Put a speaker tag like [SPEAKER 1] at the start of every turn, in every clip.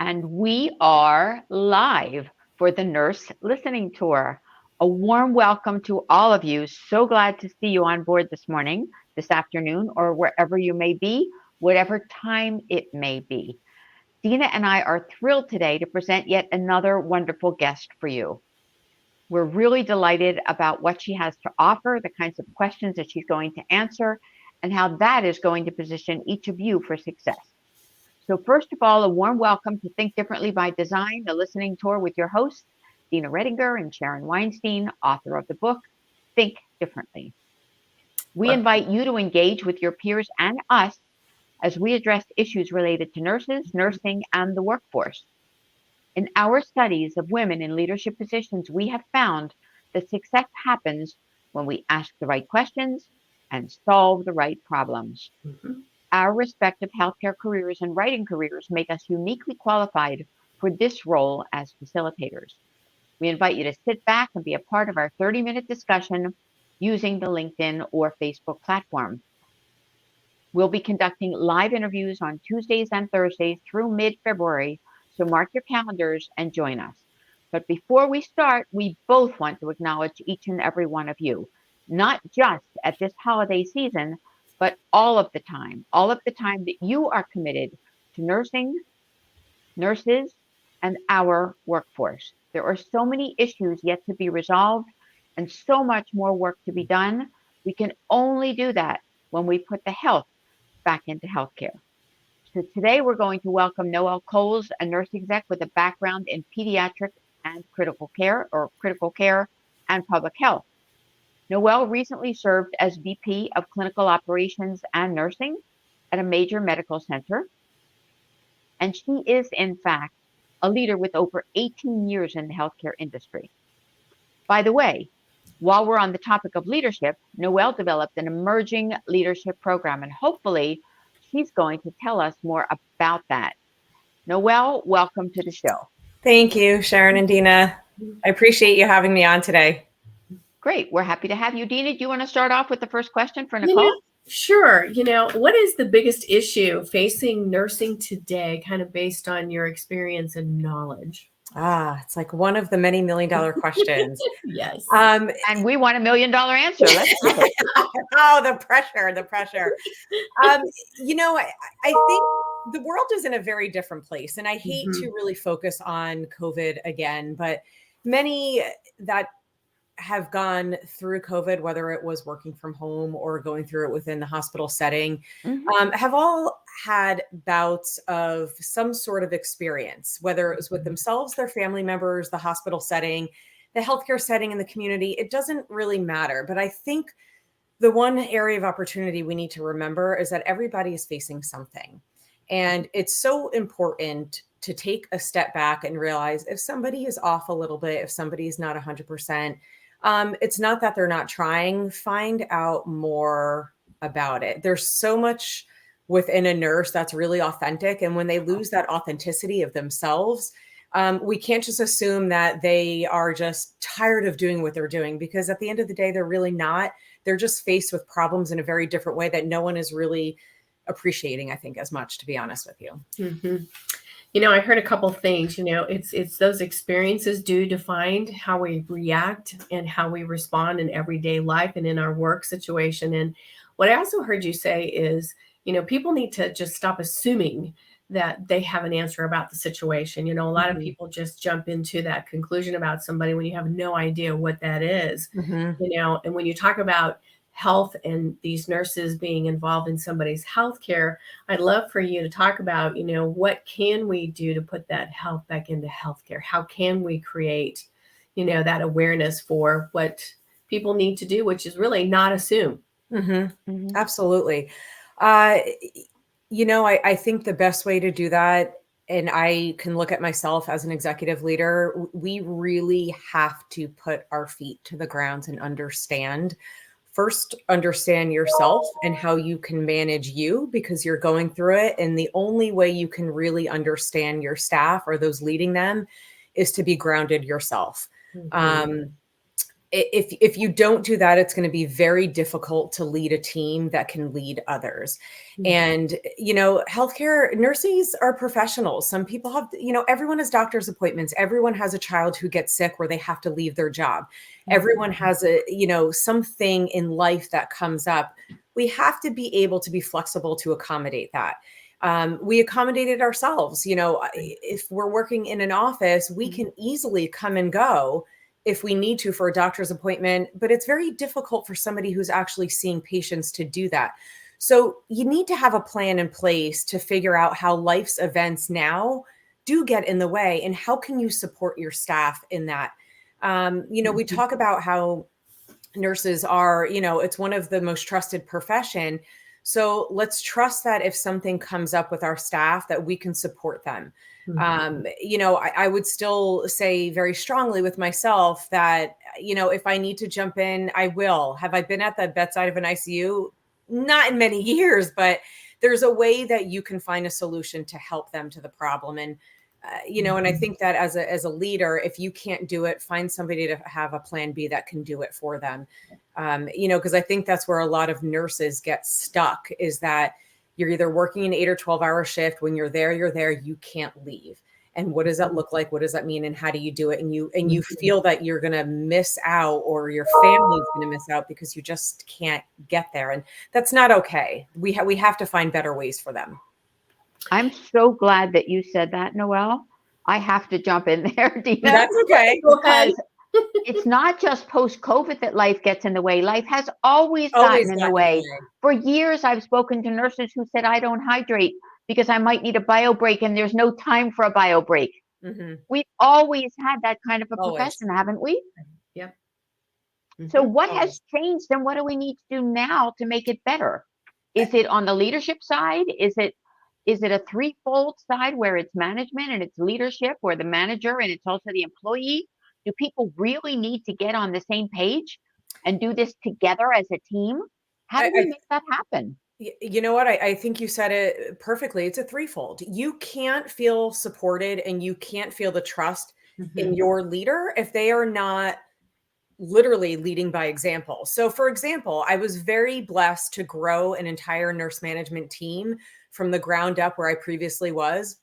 [SPEAKER 1] And we are live for the Nurse Listening Tour. A warm welcome to all of you. So glad to see you on board this morning, this afternoon, or wherever you may be, whatever time it may be. Dina and I are thrilled today to present yet another wonderful guest for you. We're really delighted about what she has to offer, the kinds of questions that she's going to answer, and how that is going to position each of you for success. So first of all, a warm welcome to Think Differently by Design, the listening tour with your hosts, Dina Redinger and Sharon Weinstein, author of the book, Think Differently. We invite you to engage with your peers and us as we address issues related to nurses, nursing, and the workforce. In our studies of women in leadership positions, we have found that success happens when we ask the right questions and solve the right problems. Mm-hmm. Our respective healthcare careers and writing careers make us uniquely qualified for this role as facilitators. We invite you to sit back and be a part of our 30-minute discussion using the LinkedIn or Facebook platform. We'll be conducting live interviews on Tuesdays and Thursdays through mid-February, so mark your calendars and join us. But before we start, we both want to acknowledge each and every one of you, not just at this holiday season, but all of the time that you are committed to nursing, nurses, and our workforce. There are so many issues yet to be resolved and so much more work to be done. We can only do that when we put the health back into healthcare. So today we're going to welcome Noelle Kohles, a nurse exec with a background in pediatric and critical care and public health. Noelle recently served as VP of Clinical Operations and Nursing at a major medical center, and she is, in fact, a leader with over 18 years in the healthcare industry. By the way, while we're on the topic of leadership, Noelle developed an emerging leadership program, and hopefully she's going to tell us more about that. Noelle, welcome to the show.
[SPEAKER 2] Thank you, Sharon and Dina. I appreciate you having me on today.
[SPEAKER 1] Great. We're happy to have you. Dina, do you want to start off with the first question for Nicole?
[SPEAKER 3] Sure. What is the biggest issue facing nursing today, kind of based on your experience and knowledge?
[SPEAKER 2] It's like one of the many $1 million questions.
[SPEAKER 3] Yes.
[SPEAKER 1] And we want $1 million answer. Let's do it.
[SPEAKER 2] Oh, the pressure. I think the world is in a very different place, and I hate to really focus on COVID again, but many that have gone through COVID, whether it was working from home or going through it within the hospital setting, have all had bouts of some sort of experience, whether it was with themselves, their family members, the hospital setting, the healthcare setting in the community. It doesn't really matter. But I think the one area of opportunity we need to remember is that everybody is facing something. And it's so important to take a step back and realize if somebody is off a little bit, if somebody is not 100%, it's not that they're not trying. Find out more about it. There's so much within a nurse that's really authentic. And when they lose that authenticity of themselves, we can't just assume that they are just tired of doing what they're doing, because at the end of the day, they're really not. They're just faced with problems in a very different way that no one is really appreciating, I think, as much, to be honest with you.
[SPEAKER 3] Mm-hmm. I heard a couple of things. It's those experiences do define how we react and how we respond in everyday life and in our work situation. And what I also heard you say is, people need to just stop assuming that they have an answer about the situation. A lot of people just jump into that conclusion about somebody when you have no idea what that is. And when you talk about health and these nurses being involved in somebody's healthcare, I'd love for you to talk about, what can we do to put that health back into healthcare? How can we create, that awareness for what people need to do, which is really not assume.
[SPEAKER 2] Absolutely. I think the best way to do that, and I can look at myself as an executive leader, we really have to put our feet to the ground and understand yourself and how you can manage you, because you're going through it. And the only way you can really understand your staff or those leading them is to be grounded yourself. if you don't do that, it's going to be very difficult to lead a team that can lead others. And, healthcare nurses are professionals. Some people have, everyone has doctor's appointments. Everyone has a child who gets sick where they have to leave their job. Everyone has something in life that comes up. We have to be able to be flexible to accommodate that. We accommodated ourselves. If we're working in an office, we can easily come and go if we need to for a doctor's appointment, but it's very difficult for somebody who's actually seeing patients to do that. So you need to have a plan in place to figure out how life's events now do get in the way, and how can you support your staff in that. We talk about how nurses are, it's one of the most trusted profession. So let's trust that if something comes up with our staff, that we can support them. I would still say very strongly with myself that, if I need to jump in, I will. Have I been at the bedside of an ICU? Not in many years, but there's a way that you can find a solution to help them to the problem. And, and I think that as a leader, if you can't do it, find somebody to have a plan B that can do it for them. Because I think that's where a lot of nurses get stuck, is that you're either working an 8 or 12-hour shift. When you're there, you can't leave. And what does that look like? What does that mean? And how do you do it? And you feel that you're going to miss out, or your family's going to miss out, because you just can't get there. And that's not okay. We have to find better ways for them.
[SPEAKER 1] I'm so glad that you said that, Noelle. I have to jump in there, Dina.
[SPEAKER 2] That's okay.
[SPEAKER 1] Because it's not just post-COVID that life gets in the way. Life has always gotten in the way. For years, I've spoken to nurses who said, I don't hydrate because I might need a bio break, and there's no time for a bio break. We've always had that kind of a profession, haven't we?
[SPEAKER 3] Yep.
[SPEAKER 1] So what has changed, and what do we need to do now to make it better? Is it on the leadership side? Is it a threefold side where it's management and it's leadership, or the manager and it's also the employee? Do people really need to get on the same page and do this together as a team? How do we make that happen?
[SPEAKER 2] You know what? I think you said it perfectly. It's a threefold. You can't feel supported and you can't feel the trust in your leader if they are not literally leading by example. So for example, I was very blessed to grow an entire nurse management team from the ground up where I previously was.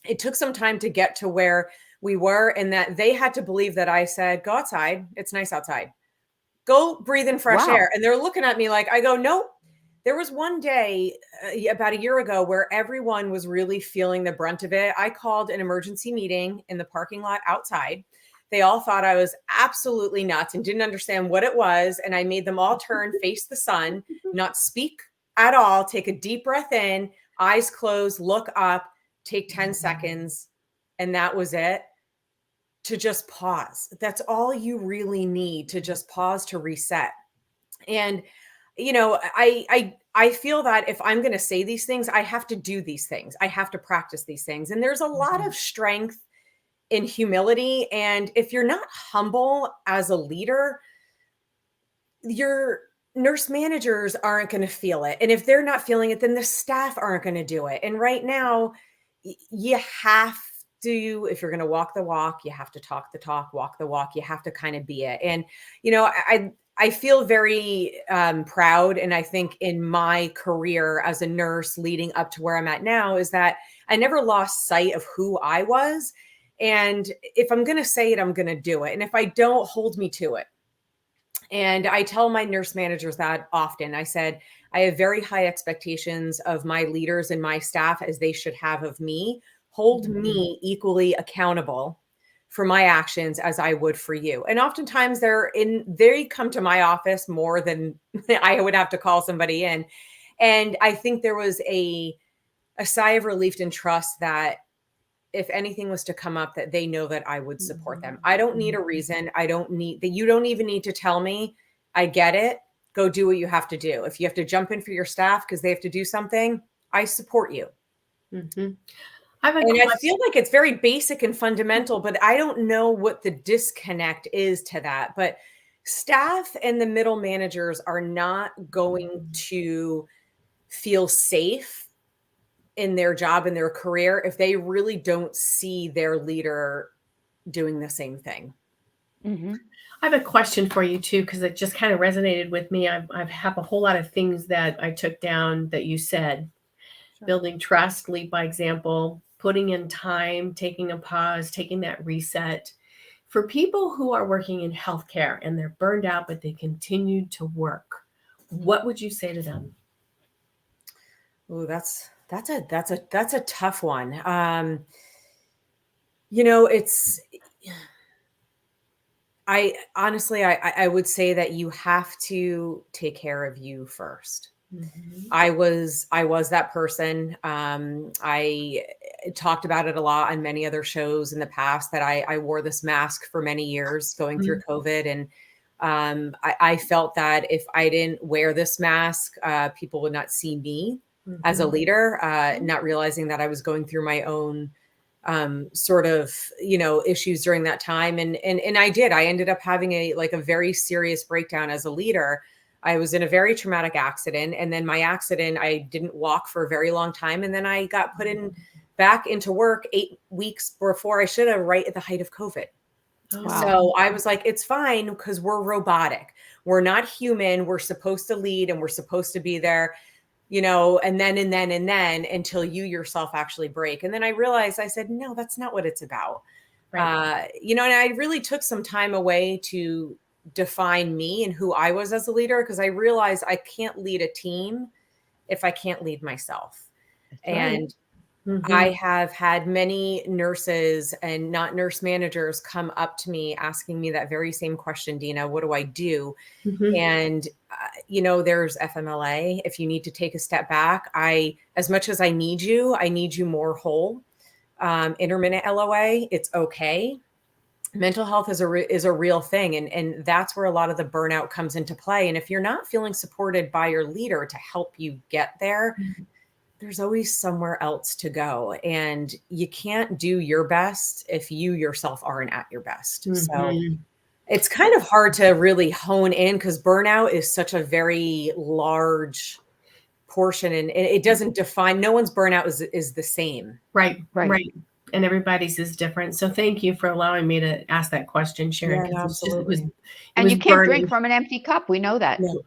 [SPEAKER 2] It took some time to get to where we were, and that they had to believe that I said, go outside. It's nice outside. Go breathe in fresh air. And they're looking at me like, I go, nope. There was one day about a year ago where everyone was really feeling the brunt of it. I called an emergency meeting in the parking lot outside. They all thought I was absolutely nuts and didn't understand what it was. And I made them all turn, face the sun, not speak at all, take a deep breath in, eyes closed, look up, take 10 seconds. And that was it. To just pause. That's all you really need, to just pause, to reset. And I feel that if I'm going to say these things, I have to do these things. I have to practice these things. And there's a lot of strength in humility. And if you're not humble as a leader, your nurse managers aren't going to feel it. And if they're not feeling it, then the staff aren't going to do it. And right now, you have to, if you're going to walk the walk, you have to talk the talk, walk the walk. You have to kind of be it. And, I feel very proud. And I think in my career as a nurse leading up to where I'm at now, is that I never lost sight of who I was. And if I'm going to say it, I'm going to do it. And if I don't, hold me to it. And I tell my nurse managers that often. I said, I have very high expectations of my leaders and my staff, as they should have of me. Hold me equally accountable for my actions as I would for you. And oftentimes they come to my office more than I would have to call somebody in. And I think there was a sigh of relief and trust that if anything was to come up, that they know that I would support them. I don't need a reason. I don't need that. You don't even need to tell me. I get it. Go do what you have to do. If you have to jump in for your staff because they have to do something, I support you. I feel like it's very basic and fundamental, but I don't know what the disconnect is to that. But staff and the middle managers are not going to feel safe in their job, in their career, if they really don't see their leader doing the same thing.
[SPEAKER 1] Mm-hmm.
[SPEAKER 3] I have a question for you too, because it just kind of resonated with me. I have a whole lot of things that I took down that you said.
[SPEAKER 2] Sure.
[SPEAKER 3] Building trust, lead by example, putting in time, taking a pause, taking that reset. For people who are working in healthcare and they're burned out, but they continue to work, what would you say to them?
[SPEAKER 2] Oh, that's a tough one. You know, I honestly, I would say that you have to take care of you first.
[SPEAKER 3] Mm-hmm.
[SPEAKER 2] I was that person. I talked about it a lot on many other shows in the past that I wore this mask for many years going through COVID. And I felt that if I didn't wear this mask, people would not see me as a leader, not realizing that I was going through my own sort of, issues during that time. And I ended up having a very serious breakdown as a leader. I was in a very traumatic accident, and then my accident, I didn't walk for a very long time. And then I got put in back into work 8 weeks before I should have, right at the height of COVID.
[SPEAKER 3] Oh,
[SPEAKER 1] Wow.
[SPEAKER 2] So I was like, it's fine because we're robotic. We're not human. We're supposed to lead and we're supposed to be there, and then until you yourself actually break. And then I realized, I said, no, that's not what it's about.
[SPEAKER 3] right.
[SPEAKER 2] And I really took some time away to define me and who I was as a leader, because I realized I can't lead a team if I can't lead myself.
[SPEAKER 1] That's right.
[SPEAKER 2] And
[SPEAKER 3] Mm-hmm.
[SPEAKER 2] I have had many nurses and not nurse managers come up to me asking me that very same question, Dina, what do I do?
[SPEAKER 3] Mm-hmm.
[SPEAKER 2] And, there's FMLA. If you need to take a step back, as much as I need you more whole. Intermittent LOA, it's okay. Mental health is a real thing. And that's where a lot of the burnout comes into play. And if you're not feeling supported by your leader to help you get there, there's always somewhere else to go. And you can't do your best if you yourself aren't at your best. So
[SPEAKER 3] Mm-hmm.
[SPEAKER 2] it's kind of hard to really hone in because burnout is such a very large portion, and it doesn't define, no one's burnout is the same.
[SPEAKER 3] Right.
[SPEAKER 1] Right.
[SPEAKER 3] Right. And everybody's is different. So thank you for allowing me to ask that question, Sharon,
[SPEAKER 2] Yeah,
[SPEAKER 3] because
[SPEAKER 2] absolutely.
[SPEAKER 3] it
[SPEAKER 1] And
[SPEAKER 3] was
[SPEAKER 1] you can't drink
[SPEAKER 3] burning.
[SPEAKER 1] from an empty cup. We know that.
[SPEAKER 3] No.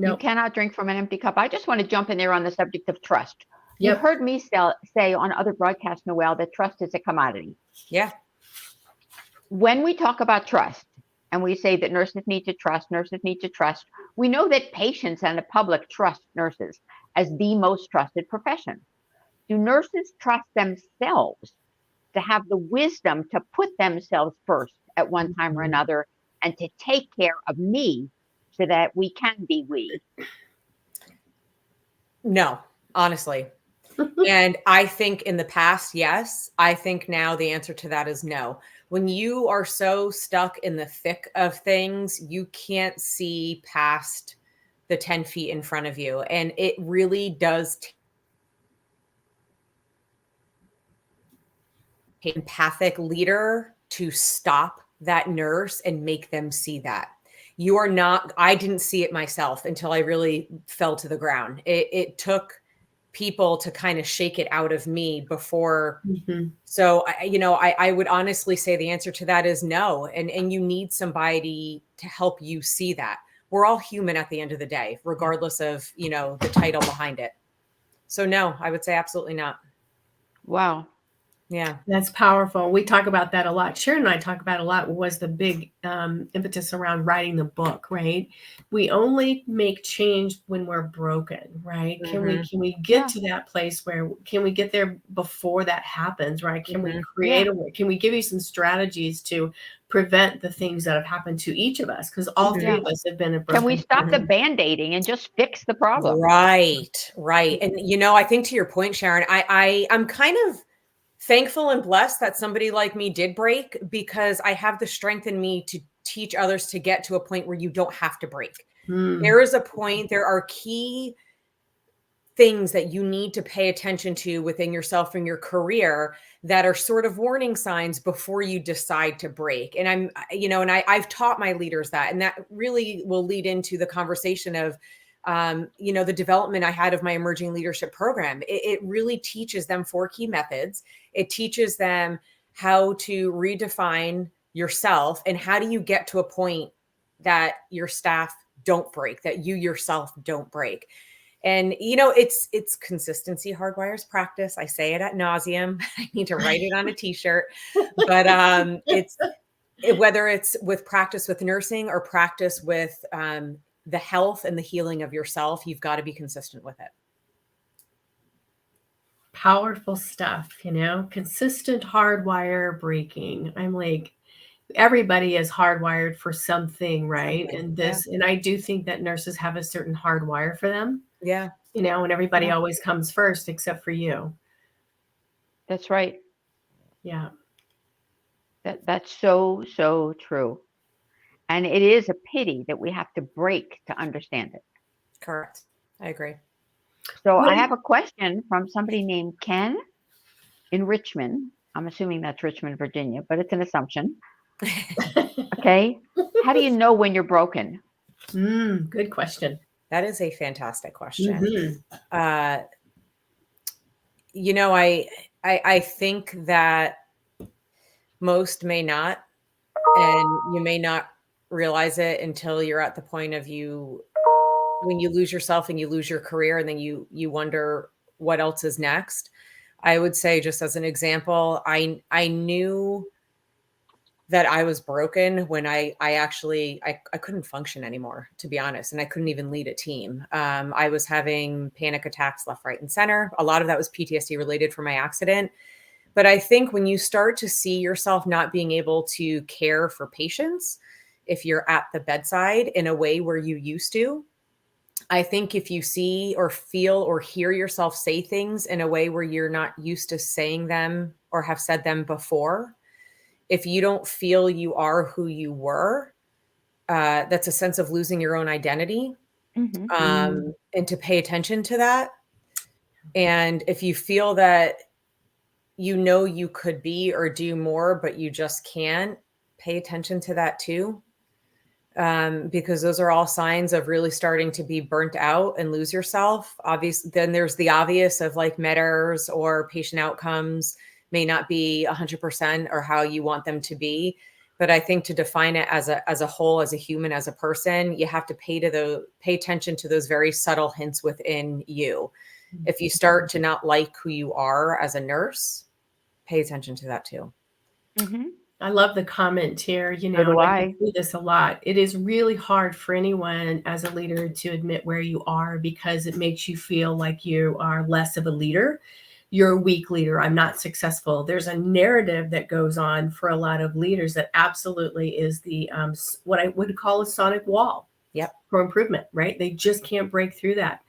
[SPEAKER 1] You
[SPEAKER 3] Nope.
[SPEAKER 1] cannot drink from an empty cup. I just want to jump in there on the subject of trust. You've
[SPEAKER 3] Yep.
[SPEAKER 1] heard me say on other broadcasts, Noelle, that trust is a commodity.
[SPEAKER 2] Yeah.
[SPEAKER 1] When we talk about trust and we say that nurses need to trust, we know that patients and the public trust nurses as the most trusted profession. Do nurses trust themselves to have the wisdom to put themselves first at one time or another and to take care of me so that we can be we?
[SPEAKER 2] No, honestly. And I think in the past, yes. I think now the answer to that is no. When you are so stuck in the thick of things, you can't see past the 10 feet in front of you. And it really does take an empathic leader to stop that nurse and make them see that. You are not, I didn't see it myself until I really fell to the ground. It took people to kind of shake it out of me before.
[SPEAKER 3] Mm-hmm.
[SPEAKER 2] So, I would honestly say the answer to that is no. And you need somebody to help you see that. We're all human at the end of the day, regardless of, the title behind it. So no, I would say absolutely not.
[SPEAKER 1] Wow.
[SPEAKER 2] Yeah.
[SPEAKER 3] That's powerful. We talk about that a lot. Sharon and I talk about a lot was the big impetus around writing the book, right? We only make change when we're broken, right?
[SPEAKER 2] Mm-hmm.
[SPEAKER 3] Can we get to that place where can we get there before that happens, right? Can we create a way? Can we give you some strategies to prevent the things that have happened to each of us? Because all three of us have been a broken.
[SPEAKER 1] Can we stop the band-aiding and just fix the problem?
[SPEAKER 2] Right. And I think to your point, Sharon, I'm kind of thankful and blessed that somebody like me did break, because I have the strength in me to teach others to get to a point where you don't have to break. There is a point, there are key things that you need to pay attention to within yourself and your career that are sort of warning signs before you decide to break. And I've taught my leaders that, and that really will lead into the conversation of, the development I had of my emerging leadership program. It really teaches them 4 key methods. It teaches them how to redefine yourself, and how do you get to a point that your staff don't break, that you yourself don't break? And it's consistency hardwires practice. I say it ad nauseum. I need to write it on a t-shirt. But whether it's with practice with nursing or practice with the health and the healing of yourself, you've got to be consistent with it.
[SPEAKER 3] Powerful stuff, consistent hardwire breaking. I'm like, everybody is hardwired for something, right? And I do think that nurses have a certain hardwire for them.
[SPEAKER 2] Yeah.
[SPEAKER 3] And everybody always comes first except for you.
[SPEAKER 1] That's right.
[SPEAKER 3] Yeah.
[SPEAKER 1] That's so true. And it is a pity that we have to break to understand it.
[SPEAKER 2] Correct. I agree.
[SPEAKER 1] So I have a question from somebody named Ken in Richmond. I'm assuming that's Richmond, Virginia, but it's an assumption. Okay. How do you know when you're broken?
[SPEAKER 3] Good question.
[SPEAKER 2] That is a fantastic question.
[SPEAKER 3] Mm-hmm.
[SPEAKER 2] I think that most may not, and you may not realize it until you're at the point of when you lose yourself and you lose your career, and then you wonder what else is next. I would say, just as an example, I knew that I was broken when I couldn't function anymore, to be honest. And I couldn't even lead a team. I was having panic attacks left, right, and center. A lot of that was PTSD related from my accident. But I think when you start to see yourself not being able to care for patients, if you're at the bedside in a way where you used to, I think if you see or feel or hear yourself say things in a way where you're not used to saying them or have said them before, if you don't feel you are who you were, that's a sense of losing your own identity. And to pay attention to that. And if you feel that you could be or do more, but you just can't, pay attention to that too. Because those are all signs of really starting to be burnt out and lose yourself. Obviously, then there's the obvious of like med errors or patient outcomes may not be 100% or how you want them to be. But I think to define it as a whole, as a human, as a person, you have to pay attention to those very subtle hints within you. If you start to not like who you are as a nurse, pay attention to that too.
[SPEAKER 3] I love the comment here. I do this a lot. It is really hard for anyone as a leader to admit where you are, because it makes you feel like you are less of a leader. You're a weak leader. I'm not successful. There's a narrative that goes on for a lot of leaders that absolutely is the what I would call a sonic wall.
[SPEAKER 2] Yep.
[SPEAKER 3] For improvement, right? They just can't break through that.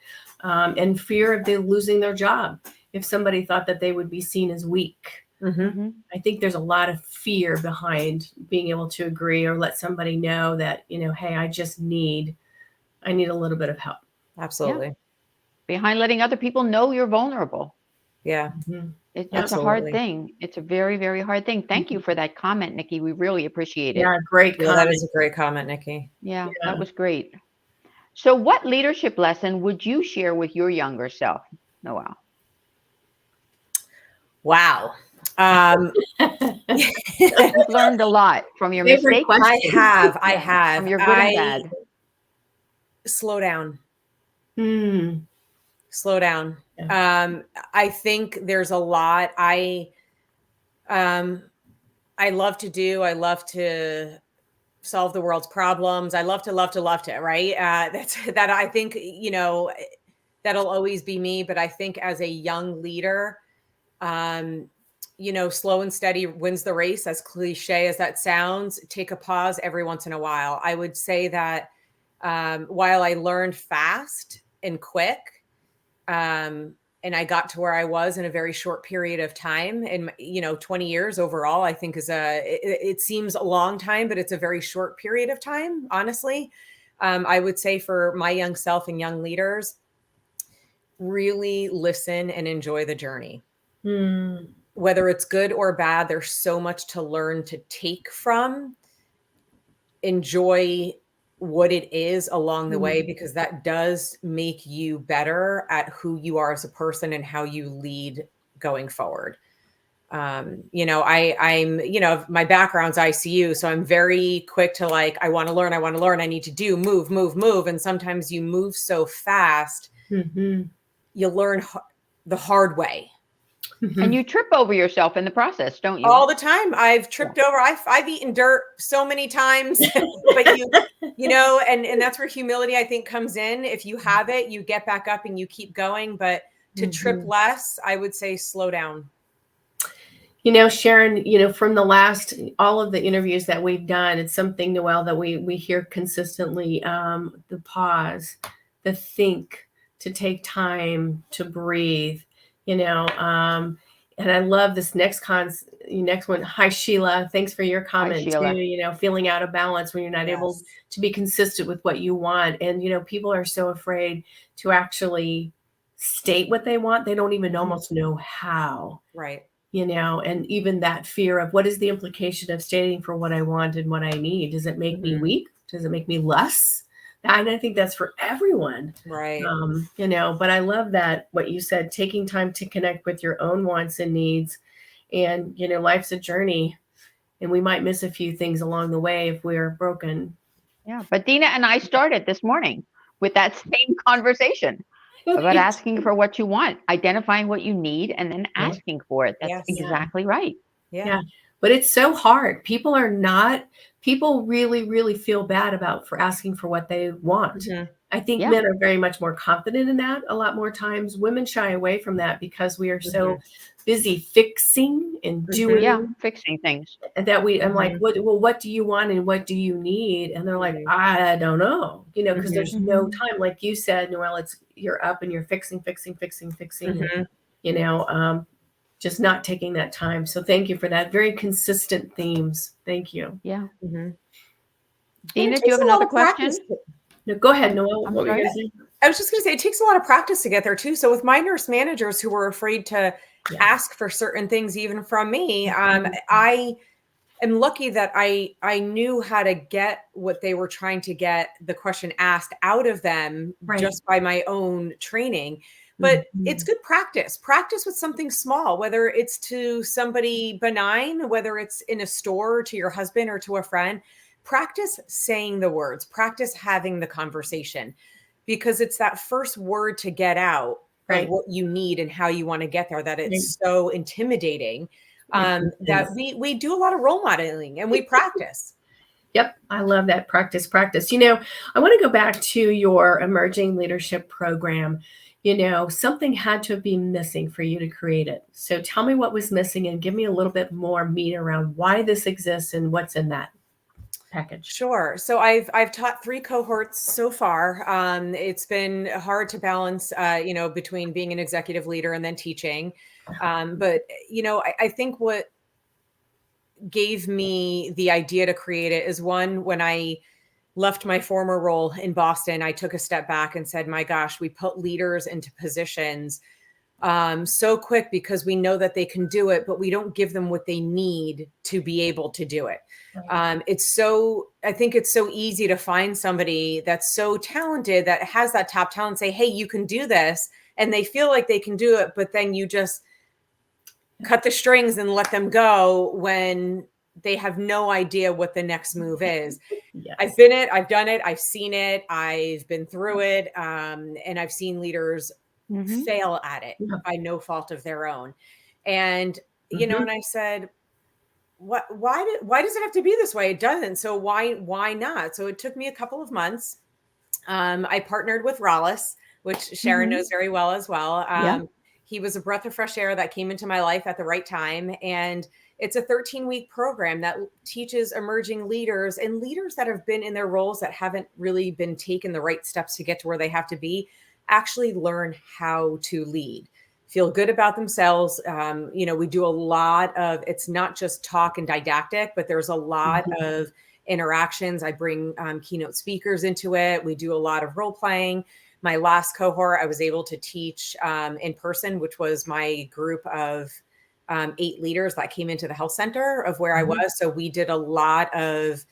[SPEAKER 3] And fear of them losing their job if somebody thought that they would be seen as weak. I think there's a lot of fear behind being able to agree or let somebody know that, hey, I need a little bit of help.
[SPEAKER 2] Absolutely.
[SPEAKER 1] Yeah. Behind letting other people know you're vulnerable.
[SPEAKER 2] Yeah.
[SPEAKER 1] It's a hard thing. It's a very, very hard thing. Thank you for that comment, Nikki. We really appreciate it.
[SPEAKER 3] Yeah, great comment.
[SPEAKER 2] That is a great comment, Nikki.
[SPEAKER 1] Yeah, that was great. So what leadership lesson would you share with your younger self, Noelle?
[SPEAKER 2] Wow.
[SPEAKER 1] You've learned a lot from your mistakes.
[SPEAKER 2] I have.
[SPEAKER 1] From your good and bad.
[SPEAKER 2] Slow down. Slow down. Yeah. I think there's a lot I love to do. I love to solve the world's problems. I love to, right? That I think, that'll always be me. But I think as a young leader, slow and steady wins the race, as cliche as that sounds. Take a pause every once in a while. I would say that while I learned fast and quick, and I got to where I was in a very short period of time, and 20 years overall, I think it seems a long time, but it's a very short period of time, honestly. I would say for my young self and young leaders, really listen and enjoy the journey. Whether it's good or bad, there's so much to learn, to take from. Enjoy what it is along the way, because that does make you better at who you are as a person and how you lead going forward. I'm my background's ICU, so I'm very quick to like, I want to learn, I need to do, move. And sometimes you move so fast, you learn the hard way.
[SPEAKER 1] And you trip over yourself in the process, don't you?
[SPEAKER 2] All the time. I've tripped over. I've eaten dirt so many times, but and that's where humility, I think, comes in. If you have it, you get back up and you keep going. But to trip less, I would say slow down.
[SPEAKER 3] Sharon, from all of the interviews that we've done, it's something, Noelle, that we hear consistently, the pause, the think, to take time to breathe, and I love this next one. Hi, Sheila. Thanks for your comment too. Feeling out of balance when you're not able to be consistent with what you want. And, people are so afraid to actually state what they want. They don't even almost know how.
[SPEAKER 2] Right.
[SPEAKER 3] And even that fear of what is the implication of stating for what I want and what I need? Does it make me weak? Does it make me less? And I think that's for everyone.
[SPEAKER 2] Right.
[SPEAKER 3] But I love that, what you said, taking time to connect with your own wants and needs. And, life's a journey, and we might miss a few things along the way if we're broken.
[SPEAKER 1] Yeah. But Dina and I started this morning with that same conversation about asking for what you want, identifying what you need, and then asking for it. That's exactly right.
[SPEAKER 2] Yeah.
[SPEAKER 3] But it's so hard. People really, really feel bad for asking for what they want. I think men are very much more confident in that. A lot more times women shy away from that because we are so busy fixing and doing.
[SPEAKER 1] Yeah, fixing things.
[SPEAKER 3] And that I'm like, what do you want and what do you need? And they're like, I don't know, because there's no time. Like you said, Noelle, you're up and you're fixing. Just not taking that time. So thank you for that. Very consistent themes. Thank you.
[SPEAKER 1] Yeah. Dina, do you have another question?
[SPEAKER 3] No, go ahead, Noelle. What were you going to say?
[SPEAKER 2] I was just going to say, it takes a lot of practice to get there too. So with my nurse managers who were afraid to ask for certain things, even from me, I am lucky that I knew how to get what they were trying to get the question asked out of them just by my own training. But it's good practice with something small, whether it's to somebody benign, whether it's in a store, to your husband or to a friend. Practice saying the words, practice having the conversation, because it's that first word to get out of what you need and how you want to get there, that it's so intimidating. That we do a lot of role modeling and we practice.
[SPEAKER 3] Yep. I love that. Practice. I want to go back to your emerging leadership program. Something had to be missing for you to create it. So tell me what was missing and give me a little bit more meat around why this exists and what's in that package.
[SPEAKER 2] Sure. So I've taught 3 cohorts so far. It's been hard to balance, between being an executive leader and then teaching. But I think what gave me the idea to create it is, one, when I left my former role in Boston, I took a step back and said, my gosh, we put leaders into positions so quick because we know that they can do it, but we don't give them what they need to be able to do it. I think it's so easy to find somebody that's so talented, that has that top talent, say, hey, you can do this. And they feel like they can do it, but then you just cut the strings and let them go when they have no idea what the next move is. I've been it. I've done it. I've seen it. I've been through it. And I've seen leaders fail at it by no fault of their own. And, and I said, why does it have to be this way? It doesn't. So why not? So it took me a couple of months. I partnered with Rollis, which Sharon knows very well as well. He was a breath of fresh air that came into my life at the right time. And it's a 13-week program that teaches emerging leaders and leaders that have been in their roles that haven't really been taking the right steps to get to where they have to be, actually learn how to lead, feel good about themselves. We do a lot of, it's not just talk and didactic, but there's a lot of interactions. I bring keynote speakers into it. We do a lot of role playing. My last cohort, I was able to teach in person, which was my group of 8 leaders that came into the health center of where I was. So we did a lot of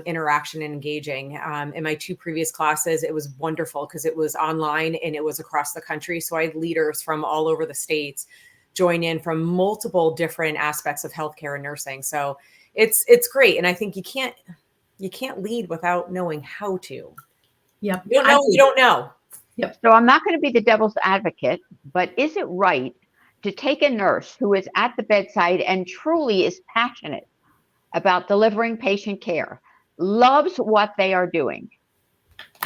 [SPEAKER 2] interaction and engaging. In my 2 previous classes, it was wonderful because it was online and it was across the country. So I had leaders from all over the states join in from multiple different aspects of healthcare and nursing. So it's great. And I think you can't lead without knowing how to.
[SPEAKER 3] Yep.
[SPEAKER 2] You don't know, you don't know.
[SPEAKER 3] Yep.
[SPEAKER 1] So I'm not going to be the devil's advocate, but is it right to take a nurse who is at the bedside and truly is passionate about delivering patient care, loves what they are doing,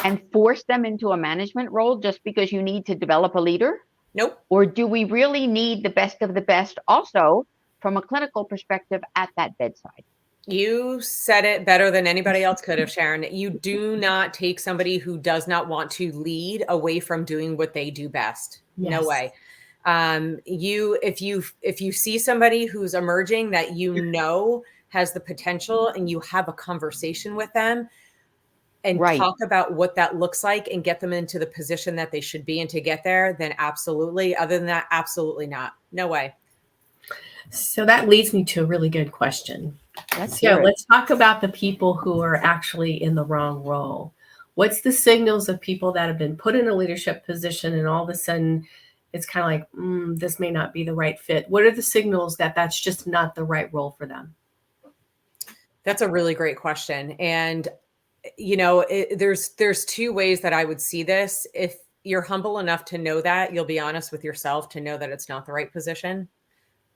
[SPEAKER 1] and force them into a management role just because you need to develop a leader?
[SPEAKER 2] Nope.
[SPEAKER 1] Or do we really need the best of the best also from a clinical perspective at that bedside?
[SPEAKER 2] You said it better than anybody else could have, Sharon. You do not take somebody who does not want to lead away from doing what they do best. No
[SPEAKER 3] Yes.
[SPEAKER 2] way. If you see somebody who's emerging that you know has the potential, and you have a conversation with them and
[SPEAKER 1] Right.
[SPEAKER 2] talk about what that looks like and get them into the position that they should be in to get there, then absolutely. Other than that, absolutely not. No way.
[SPEAKER 3] So that leads me to a really good question.
[SPEAKER 1] Let's
[SPEAKER 3] So
[SPEAKER 1] hear it.
[SPEAKER 3] let's talk about the people who are actually in the wrong role. What's the signals of people that have been put in a leadership position and all of a sudden it's kind of like, this may not be the right fit? What are the signals that that's just not the right role for them?
[SPEAKER 2] That's a really great question. And, you know, there's two ways that I would see this. If you're humble enough to know that, you'll be honest with yourself to know that it's not the right position.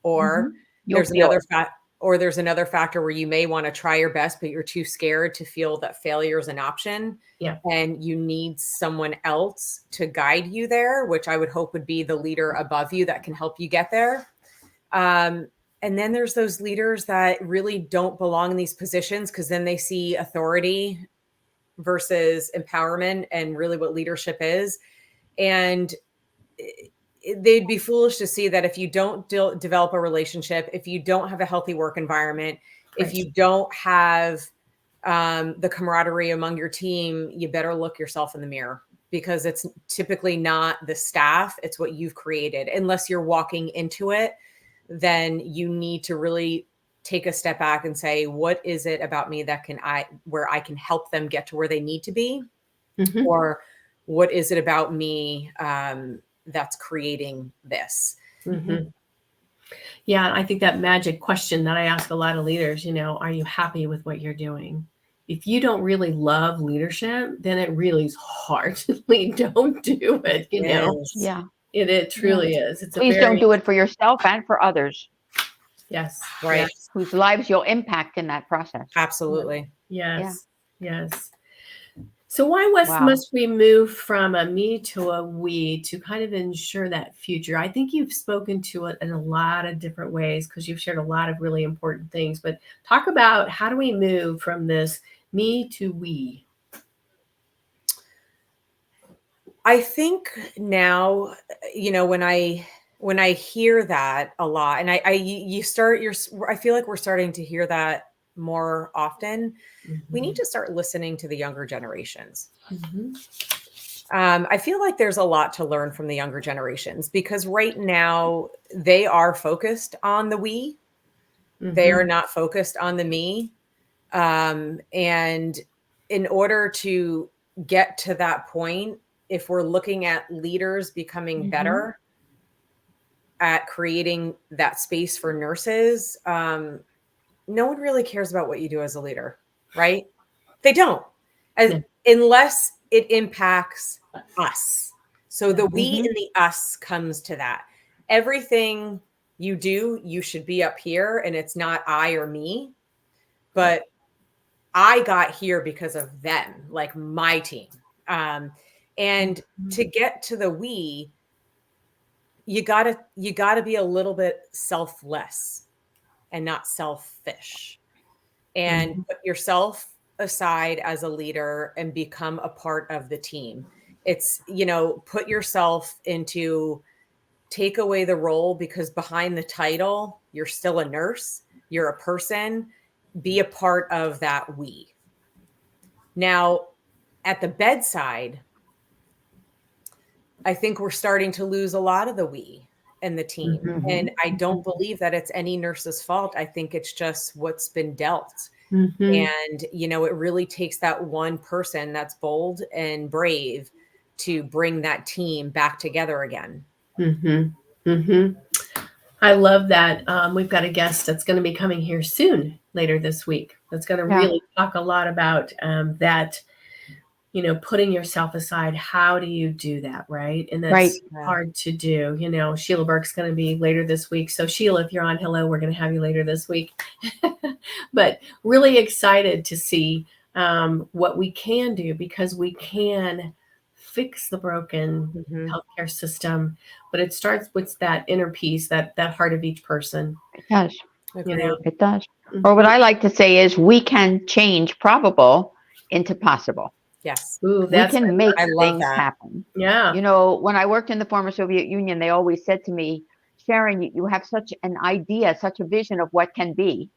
[SPEAKER 2] Or
[SPEAKER 1] You'll
[SPEAKER 2] there's
[SPEAKER 1] feel
[SPEAKER 2] another
[SPEAKER 1] it.
[SPEAKER 2] there's another factor where you may want to try your best, but you're too scared to feel that failure is an option.
[SPEAKER 3] Yeah.
[SPEAKER 2] And you need someone else to guide you there, which I would hope would be the leader above you that can help you get there. And then there's those leaders that really don't belong in these positions, because then they see authority versus empowerment and really what leadership is. And they'd be foolish to see that if you don't develop a relationship, if you don't have a healthy work environment,
[SPEAKER 3] Right.
[SPEAKER 2] if you don't have the camaraderie among your team, you better look yourself in the mirror, because it's typically not the staff, it's what you've created. Unless you're walking into it, then you need to really take a step back and say, what is it about me that where I can help them get to where they need to be?
[SPEAKER 3] Mhm.
[SPEAKER 2] Or what is it about me that's creating this?
[SPEAKER 3] Mm-hmm. Yeah, I think that magic question that I ask a lot of leaders, are you happy with what you're doing? If you don't really love leadership, then it really is hard to lead. Don't do it,
[SPEAKER 2] Yes.
[SPEAKER 1] Yeah.
[SPEAKER 3] It truly is. It's
[SPEAKER 1] Please don't do it for yourself and for others
[SPEAKER 3] Yes.
[SPEAKER 2] Right.
[SPEAKER 3] Yes.
[SPEAKER 1] whose lives you'll impact in that process.
[SPEAKER 2] Absolutely.
[SPEAKER 3] Yes. Yes. So why
[SPEAKER 1] Wow.
[SPEAKER 3] must we move from a me to a we to kind of ensure that future? I think you've spoken to it in a lot of different ways, because you've shared a lot of really important things. But talk about, how do we move from this me to we?
[SPEAKER 2] I think now, when I hear that a lot, and I feel like we're starting to hear that more often. We need to start listening to the younger generations.
[SPEAKER 3] Mm-hmm.
[SPEAKER 2] I feel like there's a lot to learn from the younger generations, because right now they are focused on the we.
[SPEAKER 3] Mm-hmm.
[SPEAKER 2] They are not focused on the me. And in order to get to that point, if we're looking at leaders becoming better at creating that space for nurses, no one really cares about what you do as a leader, right? They don't, unless it impacts us. So the we and the us comes to that. Everything you do, you should be up here, and it's not I or me, but I got here because of them, like my team. And to get to the we, you gotta be a little bit selfless and not selfish, and put yourself aside as a leader and become a part of the team. It's, put yourself into, take away the role, because behind the title, you're still a nurse, you're a person, be a part of that we. Now, at the bedside, I think we're starting to lose a lot of the we and the team. And I don't believe that it's any nurse's fault. I think it's just what's been dealt. And, it really takes that one person that's bold and brave to bring that team back together again.
[SPEAKER 3] I love that. We've got a guest that's going to be coming here soon, later this week. That's going to
[SPEAKER 1] Yeah.
[SPEAKER 3] really talk a lot about that, putting yourself aside. How do you do that, right? And
[SPEAKER 1] Right.
[SPEAKER 3] that's hard to do. Sheila Burke's going to be later this week. So Sheila, if you're on, hello, we're going to have you later this week. But really excited to see what we can do, because we can fix the broken healthcare system, but it starts with that inner peace, that heart of each person.
[SPEAKER 1] It does.
[SPEAKER 2] Agreed.
[SPEAKER 1] It does. Or what
[SPEAKER 3] Mhm.
[SPEAKER 1] I like to say is we can change probable into possible.
[SPEAKER 2] Yes.
[SPEAKER 3] Ooh,
[SPEAKER 1] We
[SPEAKER 3] that's
[SPEAKER 1] can make
[SPEAKER 2] I love
[SPEAKER 1] things
[SPEAKER 2] that.
[SPEAKER 1] happen.
[SPEAKER 3] yeah.
[SPEAKER 1] When I worked in the former Soviet Union, they always said to me, Sharon, you have such an idea, such a vision of what can be.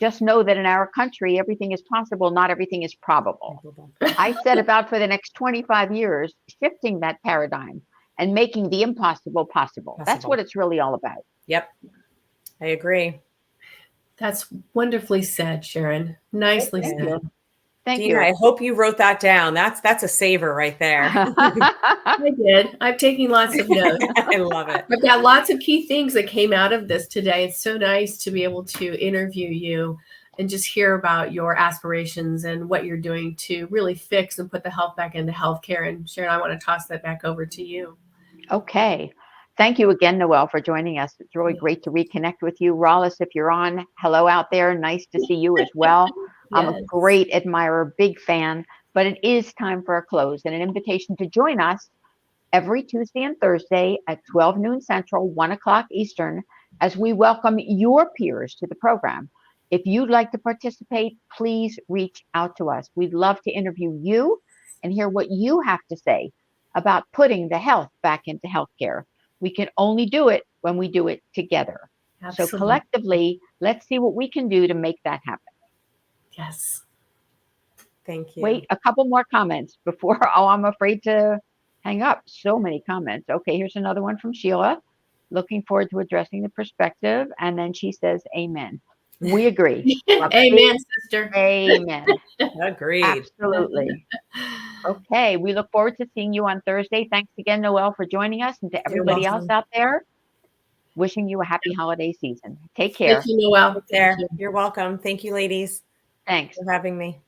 [SPEAKER 1] Just know that in our country, everything is possible, not everything is probable. I set about for the next 25 years shifting that paradigm and making the impossible possible. That's what it's really all about.
[SPEAKER 2] Yep. I agree.
[SPEAKER 3] That's wonderfully said, Sharon. Nicely
[SPEAKER 1] Thank
[SPEAKER 3] said.
[SPEAKER 1] you. Thank
[SPEAKER 2] Dina,
[SPEAKER 1] you.
[SPEAKER 2] I hope you wrote that down. That's a saver right there.
[SPEAKER 3] I did. I'm taking lots of notes.
[SPEAKER 2] I love it.
[SPEAKER 3] I've got lots of key things that came out of this today. It's so nice to be able to interview you and just hear about your aspirations and what you're doing to really fix and put the health back into healthcare. And Sharon, I want to toss that back over to you.
[SPEAKER 1] Okay. Thank you again, Noelle, for joining us. It's really great to reconnect with you. Rollis, if you're on, hello out there. Nice to see you as well. I'm a
[SPEAKER 3] Yes.
[SPEAKER 1] great admirer, big fan, but it is time for a close and an invitation to join us every Tuesday and Thursday at 12 noon Central, 1 o'clock Eastern, as we welcome your peers to the program. If you'd like to participate, please reach out to us. We'd love to interview you and hear what you have to say about putting the health back into healthcare. We can only do it when we do it together.
[SPEAKER 3] Absolutely.
[SPEAKER 1] So collectively, let's see what we can do to make that happen.
[SPEAKER 3] Yes.
[SPEAKER 2] Thank you.
[SPEAKER 1] Wait, a couple more comments before, I'm afraid to hang up. So many comments. Okay, here's another one from Sheila. Looking forward to addressing the perspective. And then she says, amen. We agree.
[SPEAKER 3] Amen, sister.
[SPEAKER 1] Amen.
[SPEAKER 2] Agreed.
[SPEAKER 1] Absolutely. Okay, we look forward to seeing you on Thursday. Thanks again, Noelle, for joining us, and to everybody else out there, wishing you a happy holiday season. Take care.
[SPEAKER 3] Thank you, Noelle.
[SPEAKER 2] Take care. You're welcome. Thank you, ladies,
[SPEAKER 1] Thanks.
[SPEAKER 2] for having me.